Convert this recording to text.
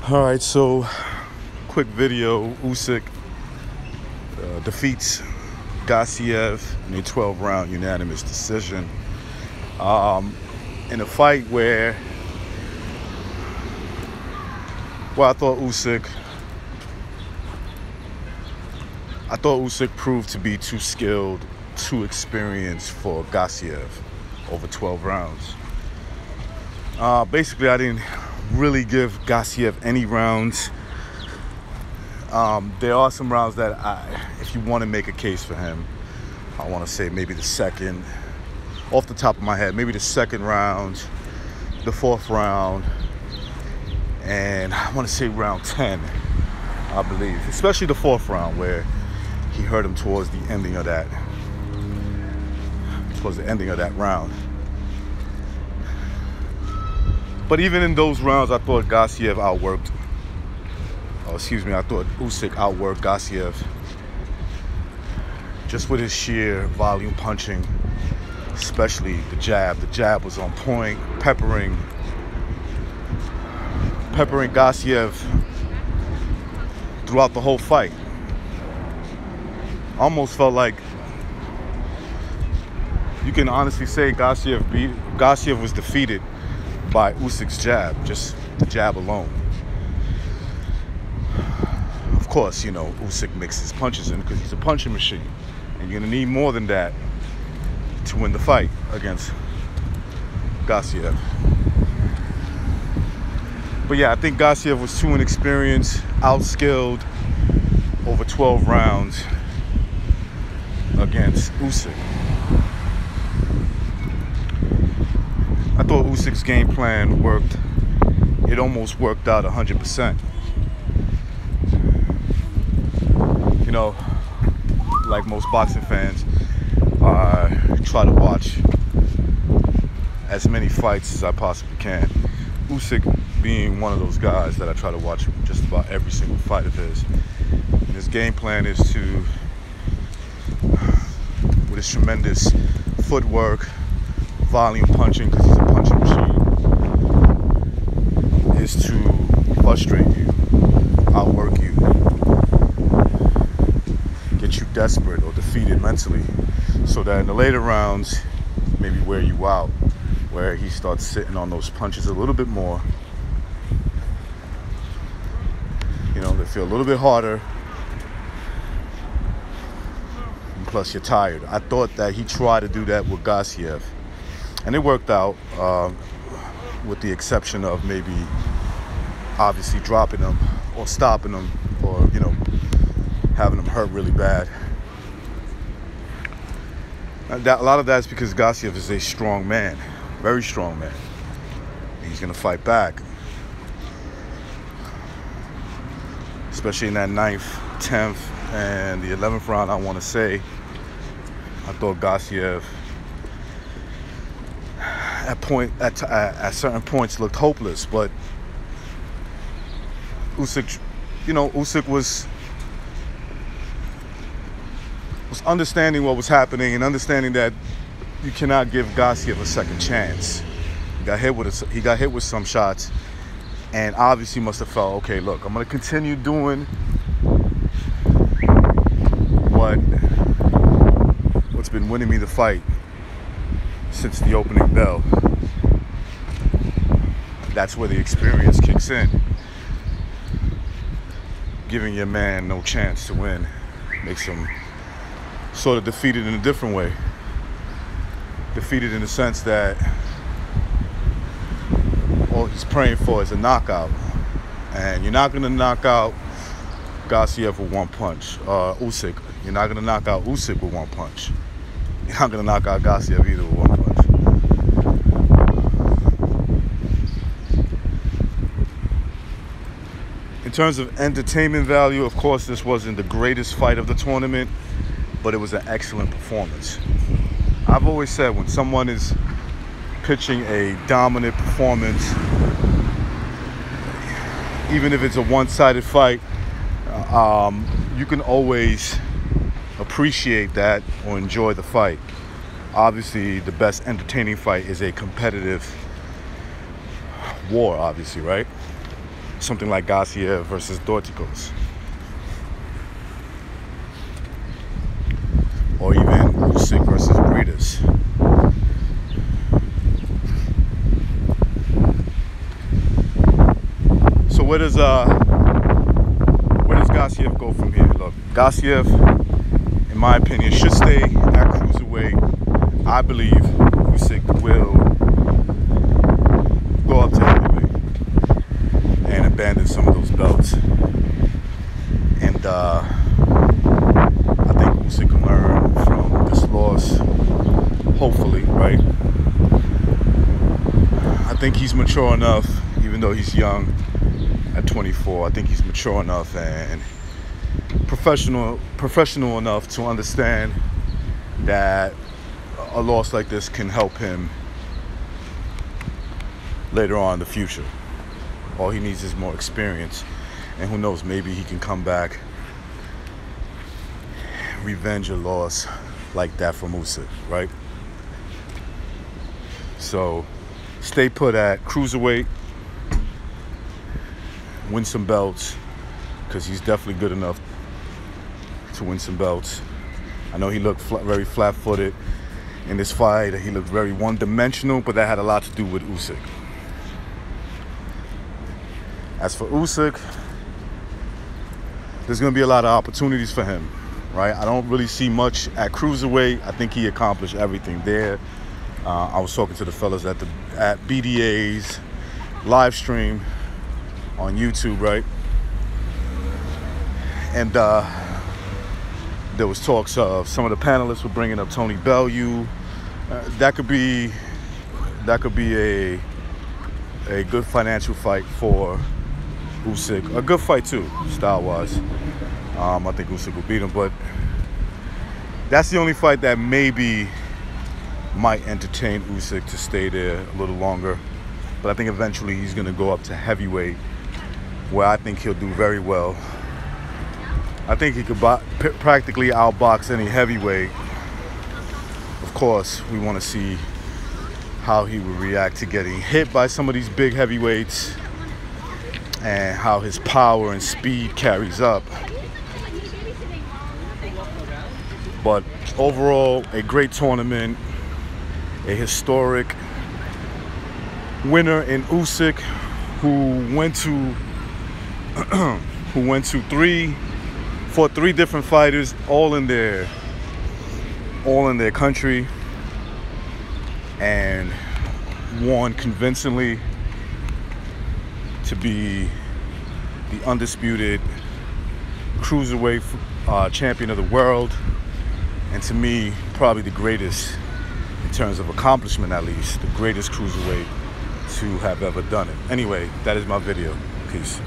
All right, so quick video. Usyk defeats Gassiev in a 12-round unanimous decision in a fight where, I thought Usyk proved to be too skilled, too experienced for Gassiev over 12 rounds. Basically, I didn't really give Gassiev any rounds. There are some rounds that if you want to make a case for him, I want to say maybe the second, off the top of my head, maybe the second round, the fourth round, and I want to say round 10, I believe. Especially the fourth round where he hurt him towards the ending of that round. But even in those rounds, I thought Usyk outworked Gassiev just with his sheer volume punching, especially the jab. The jab was on point, peppering Gassiev throughout the whole fight. Almost felt like you can honestly say Gassiev was defeated by Usyk's jab, just the jab alone. Of course, you know, Usyk mixes punches in because he's a punching machine. And you're going to need more than that to win the fight against Gassiev. But yeah, I think Gassiev was too inexperienced, outskilled over 12 rounds against Usyk. I thought Usyk's game plan worked. It almost worked out 100%. You know, like most boxing fans, I try to watch as many fights as I possibly can. Usyk being one of those guys that I try to watch just about every single fight of his. And his game plan is to, with his tremendous footwork, volume punching, because he's a punching machine, is to frustrate you, outwork you, get you desperate or defeated mentally, so that in the later rounds, maybe wear you out, where he starts sitting on those punches a little bit more. You know, they feel a little bit harder, and plus you're tired. I thought that he tried to do that with Gassiev, and it worked out, with the exception of maybe obviously dropping him or stopping him, or, you know, having him hurt really bad. A lot of that is because Gassiev is a strong man, very strong man. He's going to fight back, especially in that 9th, 10th, and the 11th round. I want to say I thought Gassiev at certain points looked hopeless, but Usyk, you know, Usyk was understanding what was happening and understanding that you cannot give Gassiev a second chance. He got hit with some shots, and obviously must have felt, okay, look, I'm going to continue doing what's been winning me the fight since the opening bell. That's where the experience kicks in. Giving your man no chance to win makes him sort of defeated in a different way. Defeated in the sense that all he's praying for is a knockout. And you're not going to knock out Gassiev with one punch. Usyk. You're not going to knock out Usyk with one punch. You're not going to knock out Gassiev either with one punch. In terms of entertainment value, of course, this wasn't the greatest fight of the tournament, but it was an excellent performance. I've always said when someone is pitching a dominant performance, even if it's a one-sided fight, you can always appreciate that or enjoy the fight. Obviously, the best entertaining fight is a competitive war, obviously, right? something like Garcia versus Dorticos, or even Usyk versus Breeders. So where does Garcia go from here? Look, Garcia, in my opinion, should stay at cruiserweight. I believe Usyk will go up to heavyweight and abandon some of those belts. And I think Usyk can learn from this loss, hopefully, right? I think he's mature enough, even though he's young at 24. I think he's mature enough and professional enough to understand that a loss like this can help him later on in the future. All he needs is more experience, and who knows, maybe he can come back, revenge a loss like that from Usyk, right? So stay put at cruiserweight, win some belts, because he's definitely good enough to win some belts. I know he looked very flat-footed in this fight. He looked very one-dimensional, but that had a lot to do with Usyk. As for Usyk, there's going to be a lot of opportunities for him, right? I don't really see much at cruiserweight. I think he accomplished everything there. I was talking to the fellas at BDA's live stream on YouTube, right? And there was talks of some of the panelists were bringing up Tony Bellew. That could be a good financial fight for Usyk. A good fight too, style-wise. I think Usyk will beat him, but that's the only fight that maybe might entertain Usyk to stay there a little longer. But I think eventually he's going to go up to heavyweight, where I think he'll do very well. I think he could practically outbox any heavyweight. Of course, we want to see how he would react to getting hit by some of these big heavyweights and how his power and speed carries up. But overall, a great tournament, a historic winner in Usyk, who fought three different fighters, all in their country, and won convincingly to be the undisputed cruiserweight champion of the world, and to me, probably the greatest, in terms of accomplishment at least, the greatest cruiserweight to have ever done it. Anyway, that is my video. Peace.